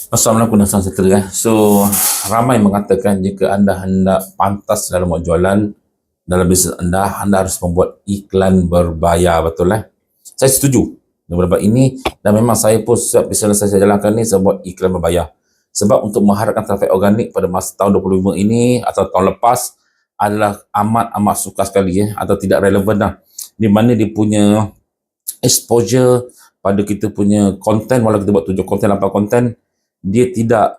Assalamualaikum dan salam sejahtera. So, ramai mengatakan jika anda hendak pantas dalam buat jualan dalam bisnes anda harus membuat iklan berbayar, betul lah. Saya setuju dengan pendapat ini dan memang saya pun setiap bisnes saya jalankan ni saya buat iklan berbayar. Sebab untuk mengharapkan trafik organik pada masa tahun 2025 ini atau tahun lepas adalah amat sukar sekali atau tidak relevan dah. Di mana dia punya exposure pada kita punya konten, walau kita buat 7 konten, 8 konten, dia tidak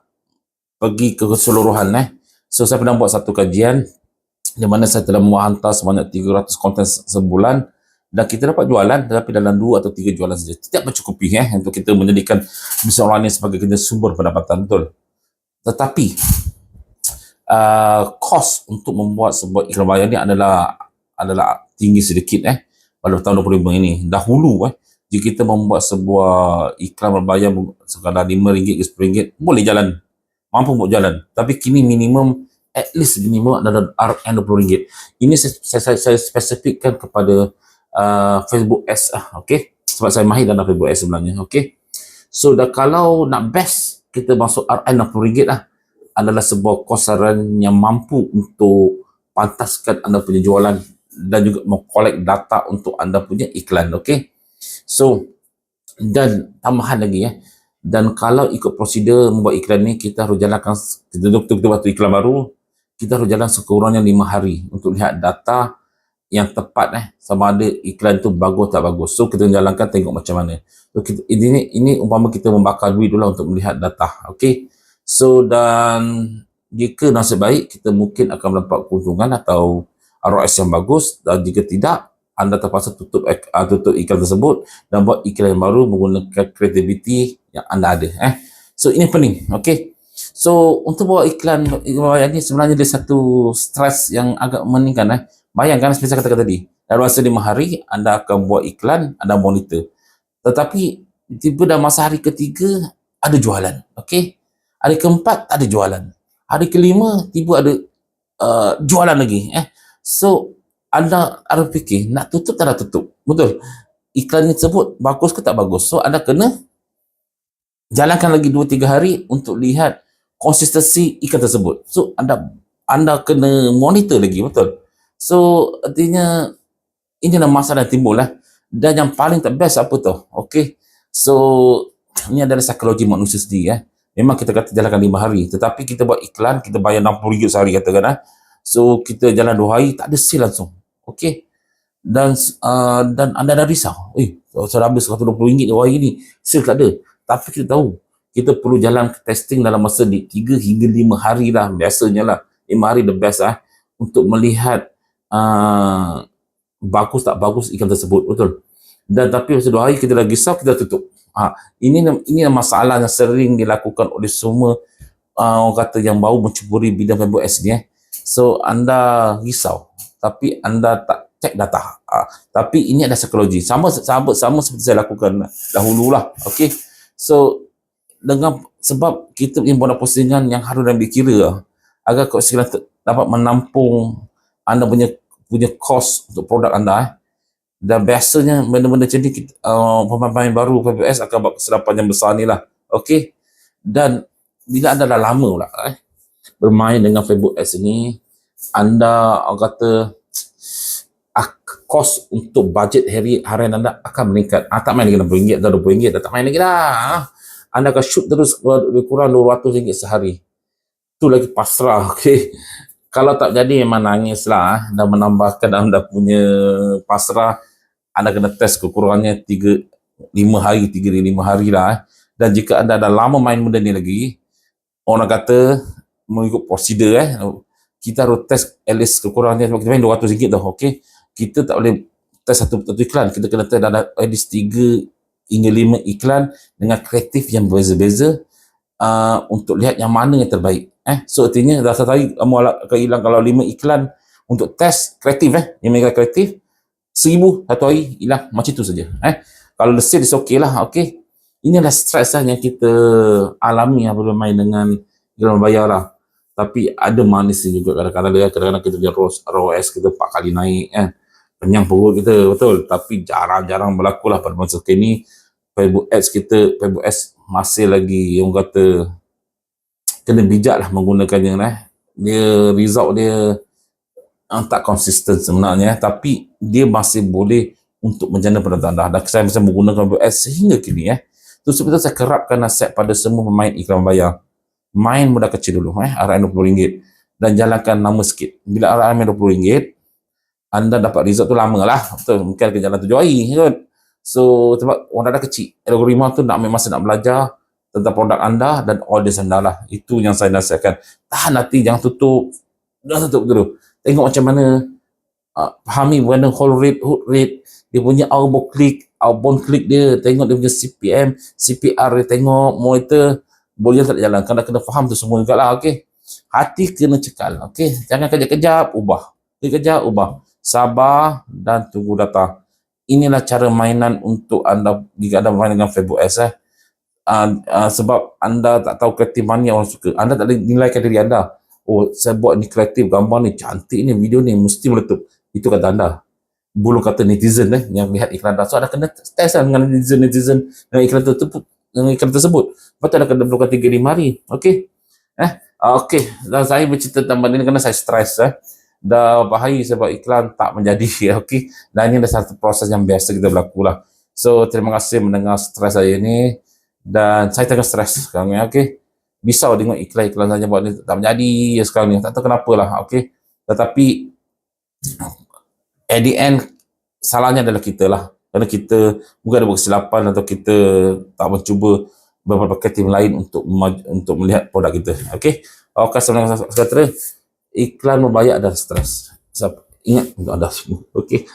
pergi ke keseluruhan. So saya pernah buat satu kajian di mana saya telah menghantar sebanyak 300 konten sebulan dan kita dapat jualan, tetapi dalam 2 atau 3 jualan saja. Tidak mencukupi untuk kita menjadikan bisnes online ini sebagai kita sumber pendapatan, betul. Tetapi kos untuk membuat sebuah iklan bayar ni adalah tinggi sedikit pada tahun 2025 ini. Dahulu jika kita membuat sebuah iklan berbayar sekadar RM5 ke RM10, boleh jalan, mampu buat jalan. Tapi kini minimum, at least minimum adalah RM20. Ini saya spesifikkan kepada Facebook Ads, okay? Sebab saya mahir dalam Facebook Ads sebenarnya, okay? So kalau nak best, kita masuk RM60 adalah sebuah kosaran yang mampu untuk pantaskan anda punya jualan dan juga mengkolek data untuk anda punya iklan, okay? So, dan tambahan lagi dan kalau ikut prosedur membuat iklan ni, kita harus jalankan, kita buat iklan baru, kita harus jalan sekurangnya 5 hari untuk lihat data yang tepat sama ada iklan tu bagus tak bagus. So kita jalankan, tengok macam mana. So ini umpama kita membakar duit dulu untuk melihat data, okay? So dan jika nasib baik, kita mungkin akan mendapat keuntungan atau ROS yang bagus, dan jika tidak, anda terpaksa tutup iklan tersebut dan buat iklan yang baru menggunakan kreativiti yang anda ada. So ini penting, okay? So untuk buat iklan bayar ni sebenarnya dia satu stres yang agak meningkat. Bayangkan seperti saya katakan tadi, dalam masa 5 hari anda akan buat iklan, anda monitor. Tetapi tiba dalam masa hari ketiga ada jualan, okay? Hari keempat ada jualan. Hari kelima tiba ada jualan lagi. So anda harus fikir, nak tutup tak nak tutup, betul? Iklan tersebut bagus ke tak bagus? So anda kena jalankan lagi 2-3 hari untuk lihat konsistensi iklan tersebut. So anda kena monitor lagi, betul? So artinya inilah masalah yang timbul dan yang paling tak best apa tu, okay? So ini adalah psikologi manusia sendiri. Memang kita kata jalankan 5 hari, tetapi kita buat iklan, kita bayar RM60 sehari katakan. So kita jalan 2 hari, tak ada sale langsung, okay? Dan anda dah risau, saya habis RM120 2 hari ni, sale tak ada. Tapi kita tahu, kita perlu jalan testing dalam masa 3 hingga 5 hari lah, biasanya lah 5 hari the best untuk melihat bagus tak bagus iklan tersebut, betul? Dan tapi masa 2 hari kita dah risau, kita tutup. Ini masalah yang sering dilakukan oleh semua orang kata yang baru menceburi bidang Facebook Ads ni. So anda risau, tapi anda tak cek data. Tapi ini ada psikologi. Sama seperti saya lakukan dahulu lah. Okay. So sebab kita buat postingan yang harus ambil kira agar kau sekiranya dapat menampung anda punya kos untuk produk anda. Dan biasanya benda-benda macam ni pemain baru PBS akan buat kesilapan yang besar ni lah. Okay. Dan bila anda dah lama pula bermain dengan Facebook Ads ni, anda kata kos untuk budget harian anda akan meningkat. Tak main lagi RM60 atau RM20, tak main lagi dah. Anda akan shoot terus lebih kurang RM200 sehari. Tu lagi pasrah, okay? Kalau tak jadi memang nangis lah dan menambahkan anda punya pasrah. Anda kena test kekurangannya 3-5 hari lah. Dan jika anda dah lama main benda ni lagi, orang kata mengikut prosedur kita harus test at least kekurangannya, sebab kita main RM200 dah, okay? Kita tak boleh test satu iklan, kita kena test ada at least 3 hingga 5 iklan dengan kreatif yang berbeza-beza untuk lihat yang mana yang terbaik. So artinya dah satu hari kamu akan hilang kalau 5 iklan untuk test kreatif yang mereka kreatif, 1000 satu hari hilang, macam tu saja. Kalau the sale is okay lah, okay? Ini adalah stres yang kita alami apabila main dengan iklan bayar lah. Tapi ada manisnya juga kadang-kadang kita punya ROS kita 4 kali naik kenyang perut kita, betul? Tapi jarang-jarang berlaku lah pada masa kini. Facebook Ads masih lagi orang kata kena bijak lah menggunakannya lah. Dia result dia tak konsisten sebenarnya, tapi dia masih boleh untuk menjana penonton anda. Dan saya bisa menggunakan WebS sehingga kini tu sebab itu saya kerapkan nasihat pada semua pemain iklan bayar. Main modal kecil dulu, RM20, dan jalankan lama sikit. Bila RM20, anda dapat result tu lama lah. Betul, mungkin akan jalan 7 hari kot. So, sebab orang dah kecil. Algoritma tu nak ambil masa nak belajar tentang produk anda dan audience anda lah. Itu yang saya nasihatkan. Tahan hati, jangan tutup. Jangan tutup dulu. Tengok macam mana, fahami mana hold rate, hook rate, dia punya outbound click dia, tengok dia punya CPM, CPR dia, tengok monitor, boleh tak jalan. Kena faham tu semua juga lah, okey. Hati kena cekal, okey. Jangan kejap-kejap, ubah. Kejap, ubah. Sabar dan tunggu data. Inilah cara mainan untuk anda, jika anda bermain dengan Facebook Ads. Sebab anda tak tahu kreatif mana orang suka. Anda tak boleh nilaikan diri anda. Oh, saya buat ni kreatif, gambar ni cantik ni, video ni mesti meletup. Itu kata anda. Belum kata netizen yang lihat iklan anda. So, anda kena test dengan netizen dengan iklan tersebut. Lepas tu anda kena berlakukan 3-5 hari. Okey? Okey. Dan saya bercerita tentang ini kerana saya stres. Dah bahaya sebab iklan tak menjadi. Okey? Dan ini adalah satu proses yang biasa kita berlaku lah. So, terima kasih mendengar stres saya ni. Dan saya tengah stres sekarang ni. Okey? Risau tengok iklan saja buat ni tak menjadi sekarang ni. Tak tahu kenapa lah. Okey? Tetapi at the end, salahnya adalah kita lah. Kerana kita bukan ada buat kesilapan atau kita tak mencuba beberapa kreatif lain untuk melihat produk kita. Okey? Okey, sebenarnya kata iklan membayar adalah stres. Ingat untuk anda semua. Okey?